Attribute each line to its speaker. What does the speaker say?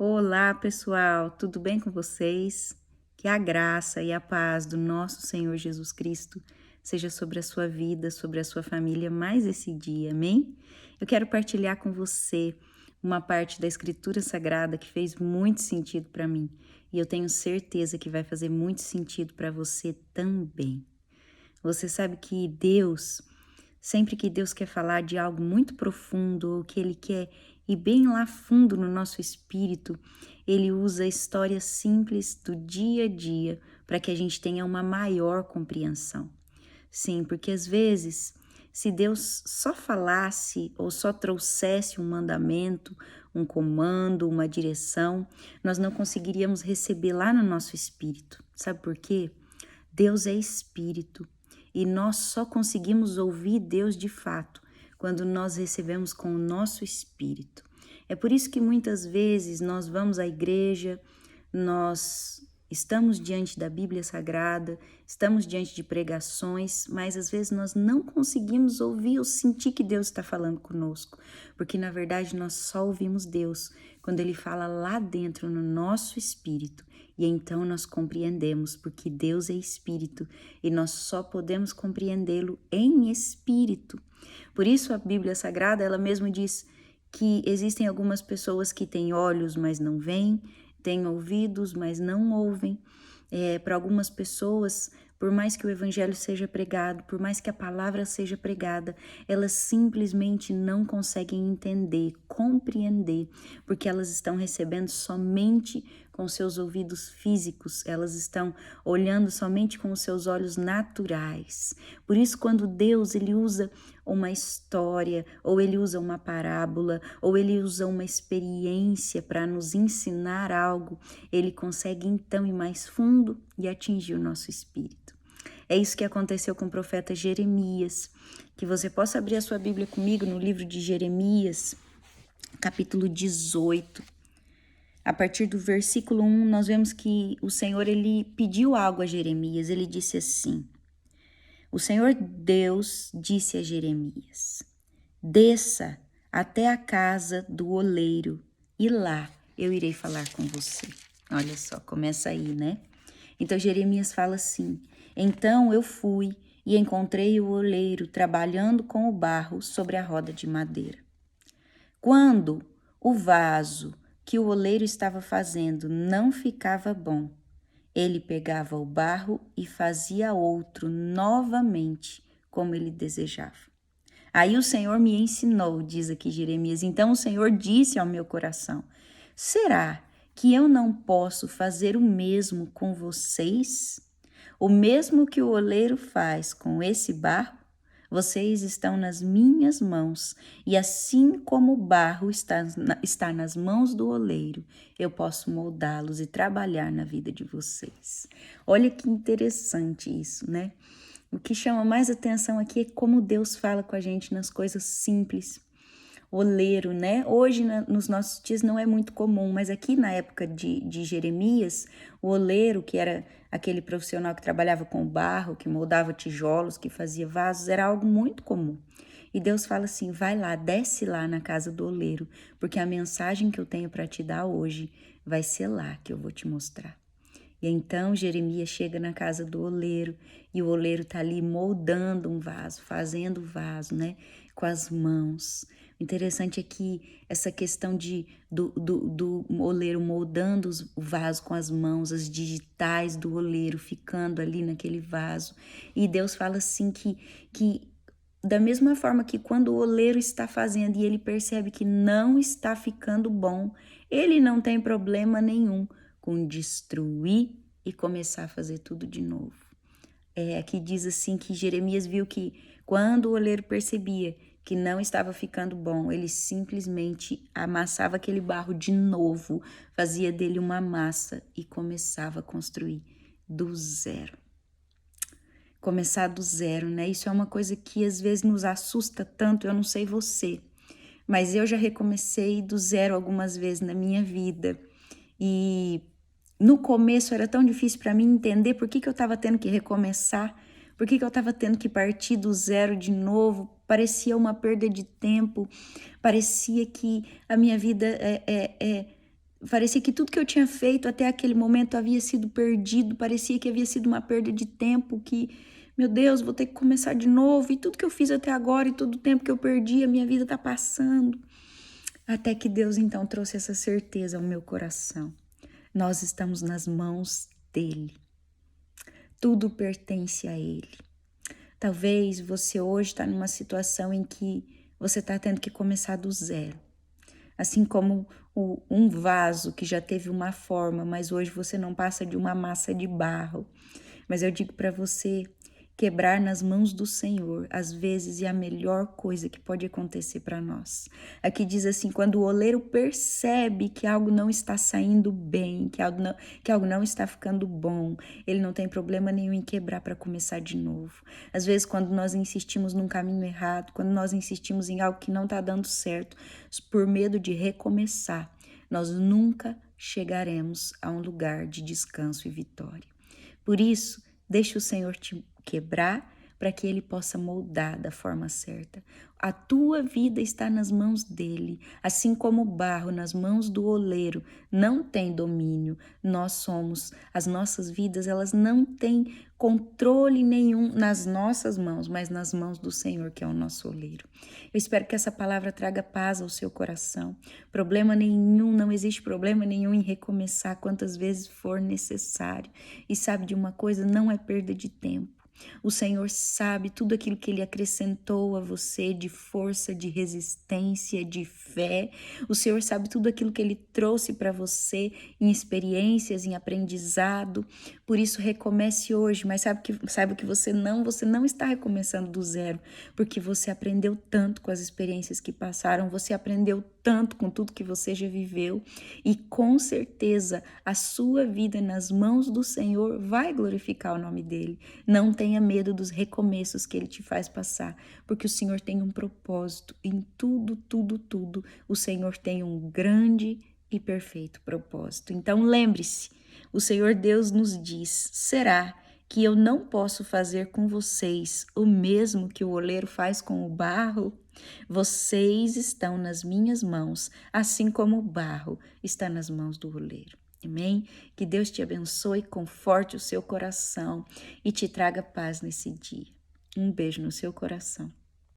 Speaker 1: Olá, pessoal, tudo bem com vocês? Que a graça e a paz do nosso Senhor Jesus Cristo seja sobre a sua vida, sobre a sua família mais esse dia, amém? Eu quero partilhar com você uma parte da Escritura Sagrada que fez muito sentido para mim e eu tenho certeza que vai fazer muito sentido para você também. Você sabe que Deus, sempre que Deus quer falar de algo muito profundo ou que Ele quer ir bem lá fundo no nosso espírito, Ele usa histórias simples do dia a dia para que a gente tenha uma maior compreensão. Sim, porque às vezes, se Deus só falasse ou só trouxesse um mandamento, um comando, uma direção, nós não conseguiríamos receber lá no nosso espírito. Sabe por quê? Deus é espírito e nós só conseguimos ouvir Deus de fato quando nós recebemos com o nosso espírito. É por isso que muitas vezes nós vamos à igreja, nós estamos diante da Bíblia Sagrada, estamos diante de pregações, mas às vezes nós não conseguimos ouvir ou sentir que Deus está falando conosco, porque na verdade nós só ouvimos Deus quando Ele fala lá dentro no nosso espírito. E então nós compreendemos, porque Deus é espírito e nós só podemos compreendê-lo em espírito. Por isso a Bíblia Sagrada, ela mesmo diz que existem algumas pessoas que têm olhos, mas não veem, têm ouvidos, mas não ouvem. Para algumas pessoas, por mais que o evangelho seja pregado, por mais que a palavra seja pregada, elas simplesmente não conseguem entender, compreender, porque elas estão recebendo somente com seus ouvidos físicos, elas estão olhando somente com os seus olhos naturais. Por isso, quando Deus ele usa uma história, ou ele usa uma parábola, ou ele usa uma experiência para nos ensinar algo, ele consegue então ir mais fundo e atingir o nosso espírito. É isso que aconteceu com o profeta Jeremias. Que você possa abrir a sua Bíblia comigo no livro de Jeremias, capítulo 18. A partir do versículo 1, nós vemos que o Senhor ele pediu algo a Jeremias. Ele disse assim: o Senhor Deus disse a Jeremias: desça até a casa do oleiro e lá eu irei falar com você. Olha só, começa aí, né? Então Jeremias fala assim: então eu fui e encontrei o oleiro trabalhando com o barro sobre a roda de madeira. Quando o vaso que o oleiro estava fazendo não ficava bom, ele pegava o barro e fazia outro novamente, como ele desejava. Aí o Senhor me ensinou, diz aqui Jeremias. Então o Senhor disse ao meu coração: será que eu não posso fazer o mesmo com vocês? O mesmo que o oleiro faz com esse barro? Vocês estão nas minhas mãos, e assim como o barro está nas mãos do oleiro, eu posso moldá-los e trabalhar na vida de vocês. Olha que interessante isso, né? O que chama mais atenção aqui é como Deus fala com a gente nas coisas simples. Oleiro, né? Hoje, nos nossos dias, não é muito comum, mas aqui na época de Jeremias, o oleiro, que era aquele profissional que trabalhava com barro, que moldava tijolos, que fazia vasos, era algo muito comum. E Deus fala assim: vai lá, desce lá na casa do oleiro, porque a mensagem que eu tenho para te dar hoje vai ser lá que eu vou te mostrar. E então Jeremias chega na casa do oleiro e o oleiro está ali moldando um vaso, fazendo o vaso, né? Com as mãos. O interessante é que essa questão do oleiro moldando o vaso com as mãos, as digitais do oleiro ficando ali naquele vaso. E Deus fala assim que da mesma forma que quando o oleiro está fazendo e ele percebe que não está ficando bom, ele não tem problema nenhum com destruir e começar a fazer tudo de novo. Aqui diz assim que Jeremias viu que quando o oleiro percebia que não estava ficando bom, ele simplesmente amassava aquele barro de novo, fazia dele uma massa e começava a construir do zero. Começar do zero, né? Isso é uma coisa que às vezes nos assusta tanto, eu não sei você, mas eu já recomecei do zero algumas vezes na minha vida. E no começo era tão difícil para mim entender por que eu estava tendo que recomeçar, por que eu estava tendo que partir do zero de novo. Parecia uma perda de tempo, parecia que a minha vida Parecia que tudo que eu tinha feito até aquele momento havia sido perdido, parecia que havia sido uma perda de tempo, que, meu Deus, vou ter que começar de novo, e tudo que eu fiz até agora e todo o tempo que eu perdi, a minha vida está passando. Até que Deus então trouxe essa certeza ao meu coração. Nós estamos nas mãos dele. Tudo pertence a ele. Talvez você hoje está numa situação em que você está tendo que começar do zero. Assim como um vaso que já teve uma forma, mas hoje você não passa de uma massa de barro. Mas eu digo para você, quebrar nas mãos do Senhor, às vezes é a melhor coisa que pode acontecer para nós. Aqui diz assim, quando o oleiro percebe que algo não está saindo bem, que algo não está ficando bom, ele não tem problema nenhum em quebrar para começar de novo. Às vezes, quando nós insistimos num caminho errado, quando nós insistimos em algo que não está dando certo, por medo de recomeçar, nós nunca chegaremos a um lugar de descanso e vitória. Por isso, deixe o Senhor te quebrar para que Ele possa moldar da forma certa. A tua vida está nas mãos dEle, assim como o barro nas mãos do oleiro não tem domínio. As nossas vidas, elas não têm controle nenhum nas nossas mãos, mas nas mãos do Senhor, que é o nosso oleiro. Eu espero que essa palavra traga paz ao seu coração. Problema nenhum, não existe problema nenhum em recomeçar quantas vezes for necessário. E sabe de uma coisa, não é perda de tempo. O Senhor sabe tudo aquilo que Ele acrescentou a você de força, de resistência, de fé. O Senhor sabe tudo aquilo que Ele trouxe para você em experiências, em aprendizado. Por isso, recomece hoje, mas sabe que você não está recomeçando do zero, porque você aprendeu tanto com as experiências que passaram, você aprendeu tanto com tudo que você já viveu, e com certeza a sua vida nas mãos do Senhor vai glorificar o nome dEle. Não tenha medo dos recomeços que Ele te faz passar, porque o Senhor tem um propósito em tudo, tudo, tudo. O Senhor tem um grande e perfeito propósito. Então lembre-se, o Senhor Deus nos diz, será que eu não posso fazer com vocês o mesmo que o oleiro faz com o barro? Vocês estão nas minhas mãos, assim como o barro está nas mãos do oleiro. Amém? Que Deus te abençoe, conforte o seu coração e te traga paz nesse dia. Um beijo no seu coração.